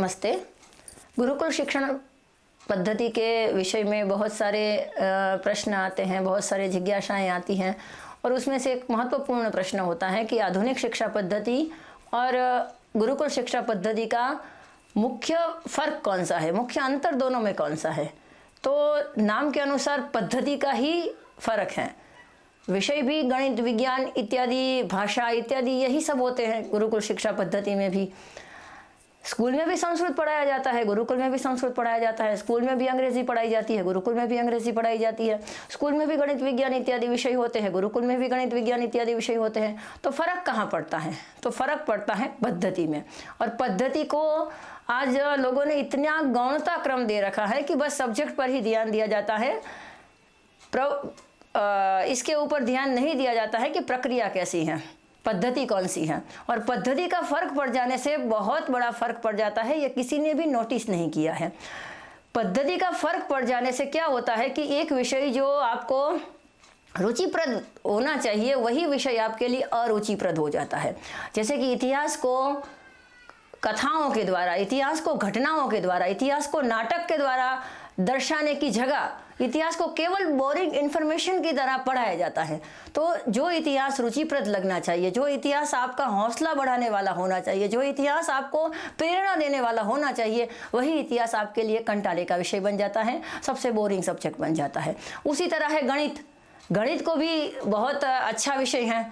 नमस्ते। गुरुकुल शिक्षण पद्धति के विषय में बहुत सारे प्रश्न आते हैं, बहुत सारे जिज्ञासाएं आती हैं और उसमें से एक महत्वपूर्ण प्रश्न होता है कि आधुनिक शिक्षा पद्धति और गुरुकुल शिक्षा पद्धति का मुख्य फ़र्क कौन सा है, मुख्य अंतर दोनों में कौन सा है। तो नाम के अनुसार पद्धति का ही फ़र्क है। विषय भी गणित, विज्ञान इत्यादि, भाषा इत्यादि यही सब होते हैं गुरुकुल शिक्षा पद्धति में भी। स्कूल में भी संस्कृत पढ़ाया जाता है, गुरुकुल में भी संस्कृत पढ़ाया जाता है। स्कूल में भी अंग्रेजी पढ़ाई जाती है, गुरुकुल में भी अंग्रेजी पढ़ाई जाती है। स्कूल में भी गणित, विज्ञान इत्यादि विषय होते हैं, गुरुकुल में भी गणित, विज्ञान इत्यादि विषय होते हैं। तो फ़र्क कहाँ पड़ता है? तो फ़र्क पड़ता है पद्धति में। और पद्धति को आज लोगों ने इतना गौणता क्रम दे रखा है कि बस सब्जेक्ट पर ही ध्यान दिया जाता है, इसके ऊपर ध्यान नहीं दिया जाता है कि प्रक्रिया कैसी है, पद्धति कौन सी है। और पद्धति का फ़र्क पड़ जाने से बहुत बड़ा फ़र्क पड़ जाता है, ये किसी ने भी नोटिस नहीं किया है। पद्धति का फ़र्क पड़ जाने से क्या होता है कि एक विषय जो आपको रुचिप्रद होना चाहिए वही विषय आपके लिए अरुचिप्रद हो जाता है। जैसे कि इतिहास को कथाओं के द्वारा, इतिहास को घटनाओं के द्वारा, इतिहास को नाटक के द्वारा दर्शाने की जगह इतिहास को केवल बोरिंग इन्फॉर्मेशन की तरह पढ़ाया जाता है। तो जो इतिहास रुचिप्रद लगना चाहिए, जो इतिहास आपका हौसला बढ़ाने वाला होना चाहिए, जो इतिहास आपको प्रेरणा देने वाला होना चाहिए, वही इतिहास आपके लिए कंटाले का विषय बन जाता है, सबसे बोरिंग सब्जेक्ट बन जाता है। उसी तरह है गणित। गणित को भी बहुत अच्छा विषय है,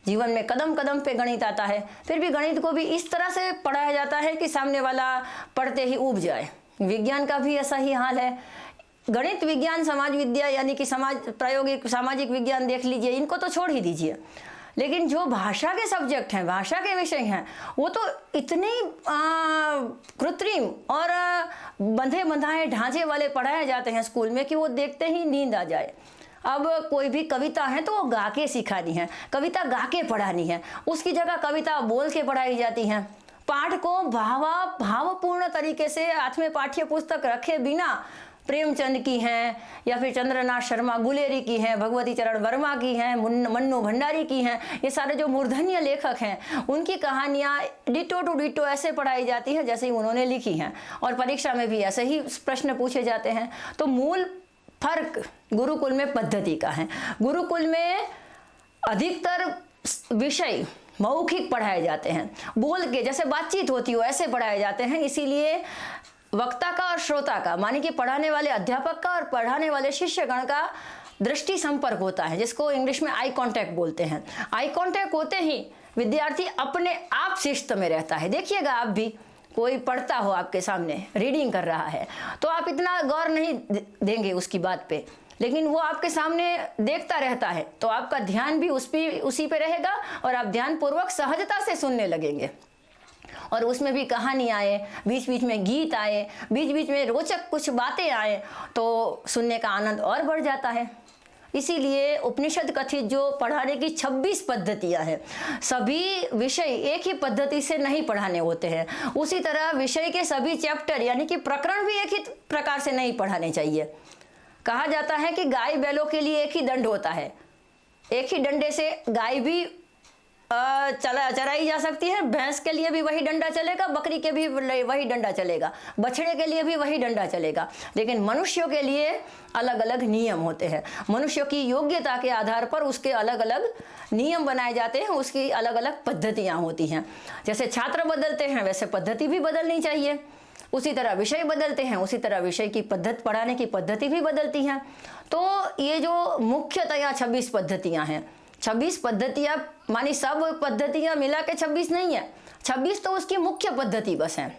जीवन में कदम कदम पे गणित आता है, फिर भी गणित को भी इस तरह से पढ़ाया जाता है कि सामने वाला पढ़ते ही ऊब जाए। विज्ञान का भी ऐसा ही हाल है। गणित, विज्ञान, समाज विद्या यानी कि प्रायोगिक सामाजिक विज्ञान देख लीजिए, इनको तो छोड़ ही दीजिए। लेकिन जो भाषा के सब्जेक्ट हैं, भाषा के विषय हैं, वो तो इतने कृत्रिम और बंधे बंधाए ढांचे वाले पढ़ाए जाते हैं स्कूल में कि वो देखते ही नींद आ जाए। अब कोई भी कविता है तो वो गा के सिखानी है, कविता गा के पढ़ानी है, उसकी जगह कविता बोल के पढ़ाई जाती है। पाठ को भावपूर्ण तरीके से हाथ में पाठ्य पुस्तक रखे बिना प्रेमचंद की हैं या फिर चंद्रनाथ शर्मा गुलेरी की हैं, भगवती चरण वर्मा की हैं, मन्नू भंडारी की हैं, ये सारे जो मूर्धन्य लेखक हैं उनकी कहानियाँ डिटो टू डिटो ऐसे पढ़ाई जाती है जैसे ही उन्होंने लिखी हैं। और परीक्षा में भी ऐसे ही प्रश्न पूछे जाते हैं। तो मूल फर्क गुरुकुल में पद्धति का है। गुरुकुल में अधिकतर विषय मौखिक पढ़ाए जाते हैं, बोल के जैसे बातचीत होती हो ऐसे पढ़ाए जाते हैं। इसीलिए वक्ता का और श्रोता का, माने कि पढ़ाने वाले अध्यापक का और पढ़ाने वाले शिष्यगण का दृष्टि संपर्क होता है, जिसको इंग्लिश में आई कांटेक्ट बोलते हैं। आई कांटेक्ट होते ही विद्यार्थी अपने आप शिस्त में रहता है। देखिएगा, आप भी कोई पढ़ता हो आपके सामने, रीडिंग कर रहा है, तो आप इतना गौर नहीं देंगे उसकी बात पे, लेकिन वो आपके सामने देखता रहता है तो आपका ध्यान भी उसी पे रहेगा और आप ध्यानपूर्वक सहजता से सुनने लगेंगे। और उसमें भी कहानी आए, बीच बीच में गीत आए, बीच बीच में रोचक कुछ बातें आए तो सुनने का आनंद और बढ़ जाता है। इसीलिए उपनिषद कथित जो पढ़ाने की 26 पद्धतियां हैं, सभी विषय एक ही पद्धति से नहीं पढ़ाने होते हैं। उसी तरह विषय के सभी चैप्टर यानी कि प्रकरण भी एक ही प्रकार से नहीं पढ़ाने चाहिए। कहा जाता है कि गाय बैलों के लिए एक ही दंड होता है, एक ही डंडे से गाय भी चराई जा सकती है, भैंस के लिए भी वही डंडा चलेगा, बकरी के भी वही डंडा चलेगा, बछड़े के लिए भी वही डंडा चलेगा। लेकिन मनुष्यों के लिए अलग अलग नियम होते हैं। मनुष्यों की योग्यता के आधार पर उसके अलग अलग नियम बनाए जाते हैं, उसकी अलग अलग पद्धतियाँ होती हैं। जैसे छात्र बदलते हैं वैसे पद्धति भी बदलनी चाहिए, उसी तरह विषय बदलते हैं, उसी तरह विषय की पद्धति, पढ़ाने की पद्धति भी बदलती हैं। तो ये जो मुख्यतया 26 पद्धतियाँ हैं, 26 पद्धतियाँ मानी सब पद्धतियाँ मिला के 26 नहीं है, 26 तो उसकी मुख्य पद्धति बस है।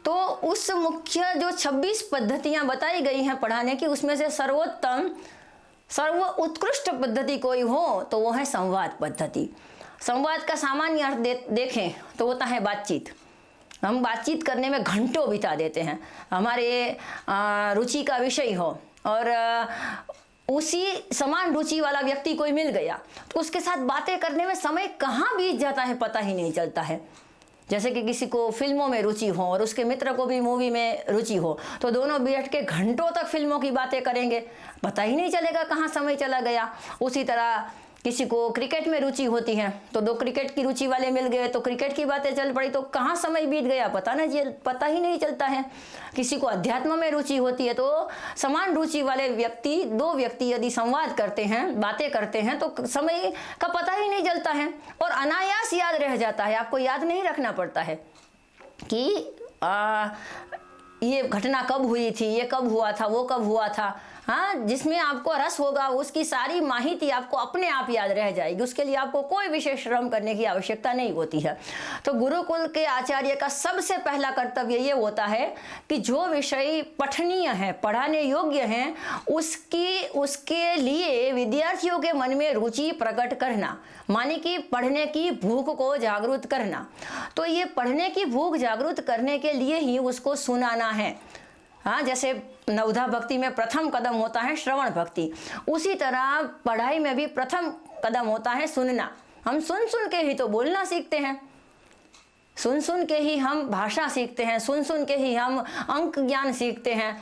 तो उस मुख्य जो 26 पद्धतियाँ बताई गई हैं पढ़ाने की, उसमें से सर्वोत्तम, सर्व उत्कृष्ट पद्धति कोई हो तो वो है संवाद पद्धति। संवाद का सामान्य अर्थ देखें तो होता है बातचीत। हम बातचीत करने में घंटों बिता देते हैं। हमारे रुचि का विषय हो और उसी समान रुचि वाला व्यक्ति कोई मिल गया तो उसके साथ बातें करने में समय कहाँ बीत जाता है पता ही नहीं चलता है। जैसे कि किसी को फिल्मों में रुचि हो और उसके मित्र को भी मूवी में रुचि हो तो दोनों बैठ के घंटों तक फिल्मों की बातें करेंगे, पता ही नहीं चलेगा कहाँ समय चला गया। उसी तरह किसी को क्रिकेट में रुचि होती है तो दो क्रिकेट की रुचि वाले मिल गए तो क्रिकेट की बातें चल पड़ी, तो कहाँ समय बीत गया पता ही नहीं चलता है। किसी को अध्यात्म में रुचि होती है तो समान रुचि वाले दो व्यक्ति यदि संवाद करते हैं, बातें करते हैं तो समय का पता ही नहीं चलता है और अनायास याद रह जाता है। आपको याद नहीं रखना पड़ता है कि ये घटना कब हुई थी, ये कब हुआ था, वो कब हुआ था। हाँ, जिसमें आपको रस होगा उसकी सारी माहिती आपको अपने आप याद रह जाएगी। उसके लिए आपको कोई विशेष श्रम करने की आवश्यकता नहीं होती है। तो गुरुकुल के आचार्य का सबसे पहला कर्तव्य ये होता है कि जो विषय पठनीय है, पढ़ाने योग्य हैं, उसके लिए विद्यार्थियों के मन में रुचि प्रकट करना, माने कि पढ़ने की भूख को जागृत करना। तो ये पढ़ने की भूख जागृत करने के लिए ही उसको सुनाना है। हाँ, जैसे नवधा भक्ति में प्रथम कदम होता है श्रवण भक्ति, उसी तरह पढ़ाई में भी प्रथम कदम होता है सुनना। हम सुन के ही तो बोलना सीखते हैं, सुन के ही हम भाषा सीखते हैं, सुन के ही हम अंक ज्ञान सीखते हैं।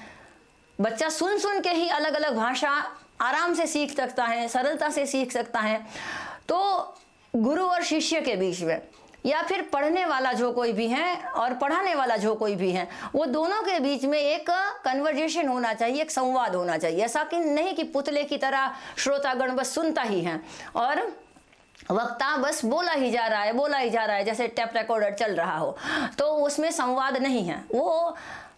बच्चा सुन के ही अलग अलग भाषा आराम से सीख सकता है, सरलता से सीख सकता है। तो गुरु और शिष्य के बीच में या फिर पढ़ने वाला जो कोई भी है और पढ़ाने वाला जो कोई भी है, वो दोनों के बीच में एक कन्वर्जेशन होना चाहिए, एक संवाद होना चाहिए। ऐसा कि नहीं कि पुतले की तरह श्रोतागण बस सुनता ही है और वक्ता बस बोला ही जा रहा है जैसे टेप रिकॉर्डर चल रहा हो, तो उसमें संवाद नहीं है, वो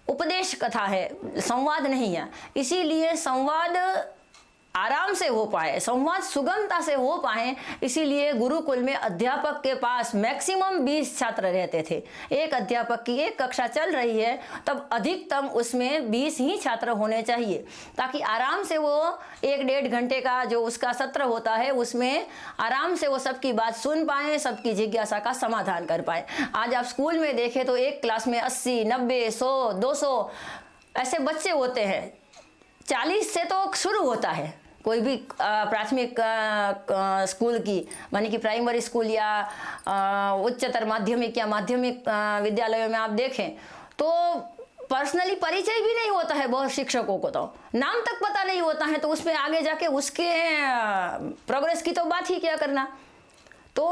उपदेश कथा है, संवाद नहीं है। इसीलिए संवाद आराम से हो पाए, संवाद सुगमता से हो पाए, इसीलिए गुरुकुल में अध्यापक के पास मैक्सिमम 20 छात्र रहते थे। एक अध्यापक की एक कक्षा चल रही है तब अधिकतम उसमें 20 ही छात्र होने चाहिए, ताकि आराम से वो 1-1.5 घंटे का जो उसका सत्र होता है उसमें आराम से वो सबकी बात सुन पाए, सबकी जिज्ञासा का समाधान कर पाए। आज आप स्कूल में देखें तो एक क्लास में 80, 90, 100, 200 ऐसे बच्चे होते हैं। 40 से तो शुरू होता है कोई भी प्राथमिक स्कूल की, माने कि प्राइमरी स्कूल या उच्चतर माध्यमिक या माध्यमिक विद्यालयों में आप देखें तो पर्सनली परिचय भी नहीं होता है। बहुत शिक्षकों को तो नाम तक पता नहीं होता है, तो उसमें आगे जाके उसके प्रोग्रेस की तो बात ही क्या करना। तो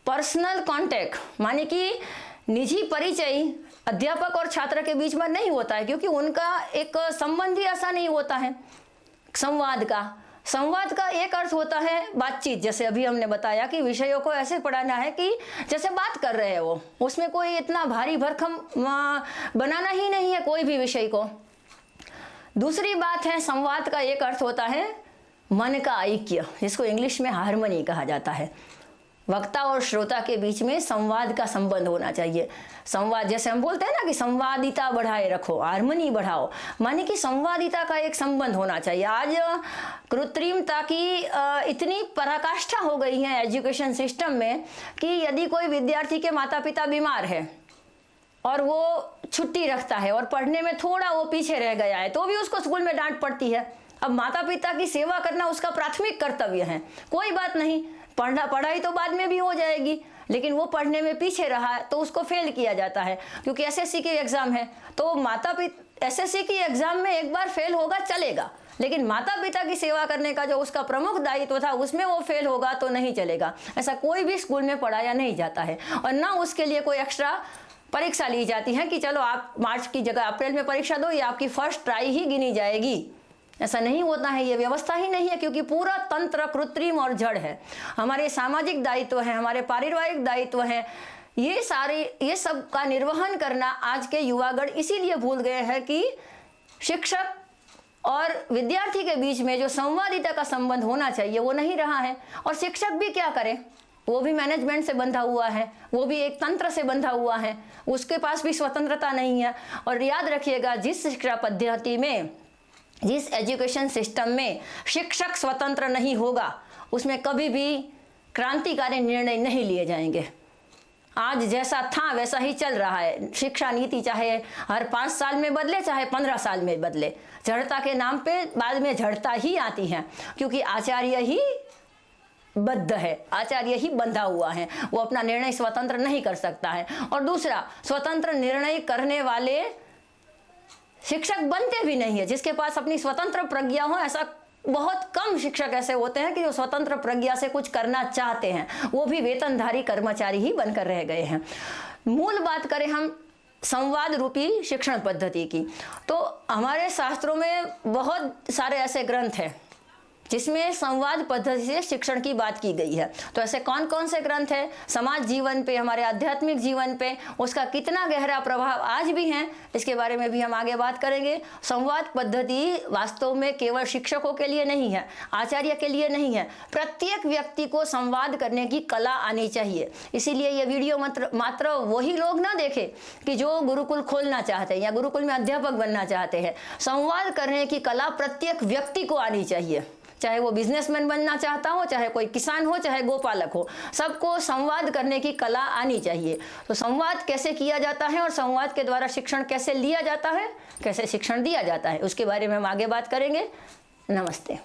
पर्सनल कांटेक्ट माने कि निजी परिचय अध्यापक और छात्र के बीच में नहीं होता है, क्योंकि उनका एक संबंध ही ऐसा नहीं होता है। संवाद का एक अर्थ होता है बातचीत, जैसे अभी हमने बताया कि विषयों को ऐसे पढ़ाना है कि जैसे बात कर रहे हैं वो, उसमें कोई इतना भारी भरकम बनाना ही नहीं है कोई भी विषय को। दूसरी बात है, संवाद का एक अर्थ होता है मन का ऐक्य, जिसको इंग्लिश में हार्मनी कहा जाता है। वक्ता और श्रोता के बीच में संवाद का संबंध होना चाहिए। संवाद, जैसे हम बोलते हैं ना कि संवादिता बढ़ाए रखो, हार्मनी बढ़ाओ, माने कि संवादिता का एक संबंध होना चाहिए। आज कृत्रिमता की इतनी पराकाष्ठा हो गई है एजुकेशन सिस्टम में कि यदि कोई विद्यार्थी के माता पिता बीमार है और वो छुट्टी रखता है और पढ़ने में थोड़ा वो पीछे रह गया है तो भी उसको स्कूल में डांट पड़ती है। अब माता पिता की सेवा करना उसका प्राथमिक कर्तव्य है, कोई बात नहीं, पढ़ाई तो बाद में भी हो जाएगी, लेकिन वो पढ़ने में पीछे रहा तो उसको फेल किया जाता है, क्योंकि एसएससी के एग्जाम है। तो माता पिता एसएससी की एग्जाम में एक बार फेल होगा चलेगा, लेकिन माता पिता की सेवा करने का जो उसका प्रमुख दायित्व था उसमें वो फेल होगा तो नहीं चलेगा। ऐसा कोई भी स्कूल में पढ़ाया नहीं जाता है और ना उसके लिए कोई एक्स्ट्रा परीक्षा ली जाती है कि चलो आप मार्च की जगह अप्रैल में परीक्षा दो, ये आपकी फर्स्ट ट्राई ही गिनी जाएगी। ऐसा नहीं होता है, ये व्यवस्था ही नहीं है, क्योंकि पूरा तंत्र कृत्रिम और जड़ है। हमारे सामाजिक दायित्व है, हमारे पारिवारिक दायित्व है, ये सब का निर्वहन करना आज के युवागण इसीलिए भूल गए हैं कि शिक्षक और विद्यार्थी के बीच में जो संवादिता का संबंध होना चाहिए वो नहीं रहा है। और शिक्षक भी क्या करे, वो भी मैनेजमेंट से बंधा हुआ है, वो भी एक तंत्र से बंधा हुआ है, उसके पास भी स्वतंत्रता नहीं है। और याद रखिएगा, जिस शिक्षा पद्धति में, जिस एजुकेशन सिस्टम में शिक्षक स्वतंत्र नहीं होगा उसमें कभी भी क्रांतिकारी निर्णय नहीं लिए जाएंगे। आज जैसा था वैसा ही चल रहा है। शिक्षा नीति चाहे हर 5 साल में बदले, चाहे 15 साल में बदले, जड़ता के नाम पे बाद में जड़ता ही आती है, क्योंकि आचार्य ही बद्ध है, आचार्य ही बंधा हुआ है, वो अपना निर्णय स्वतंत्र नहीं कर सकता है। और दूसरा, स्वतंत्र निर्णय करने वाले शिक्षक बनते भी नहीं है। जिसके पास अपनी स्वतंत्र प्रज्ञा हो ऐसा बहुत कम शिक्षक ऐसे होते हैं कि जो स्वतंत्र प्रज्ञा से कुछ करना चाहते हैं, वो भी वेतनधारी कर्मचारी ही बनकर रह गए हैं। मूल बात करें हम संवाद रूपी शिक्षण पद्धति की, तो हमारे शास्त्रों में बहुत सारे ऐसे ग्रंथ हैं जिसमें संवाद पद्धति से शिक्षण की बात की गई है। तो ऐसे कौन कौन से ग्रंथ हैं, समाज जीवन पे, हमारे आध्यात्मिक जीवन पे उसका कितना गहरा प्रभाव आज भी है, इसके बारे में भी हम आगे बात करेंगे। संवाद पद्धति वास्तव में केवल शिक्षकों के लिए नहीं है, आचार्य के लिए नहीं है, प्रत्येक व्यक्ति को संवाद करने की कला आनी चाहिए। इसीलिए ये वीडियो मात्र वही लोग ना देखें कि जो गुरुकुल खोलना चाहते हैं या गुरुकुल में अध्यापक बनना चाहते हैं। संवाद करने की कला प्रत्येक व्यक्ति को आनी चाहिए, चाहे वो बिजनेसमैन बनना चाहता हो, चाहे कोई किसान हो, चाहे गोपालक हो, सबको संवाद करने की कला आनी चाहिए। तो संवाद कैसे किया जाता है और संवाद के द्वारा शिक्षण कैसे लिया जाता है, कैसे शिक्षण दिया जाता है, उसके बारे में हम आगे बात करेंगे। नमस्ते।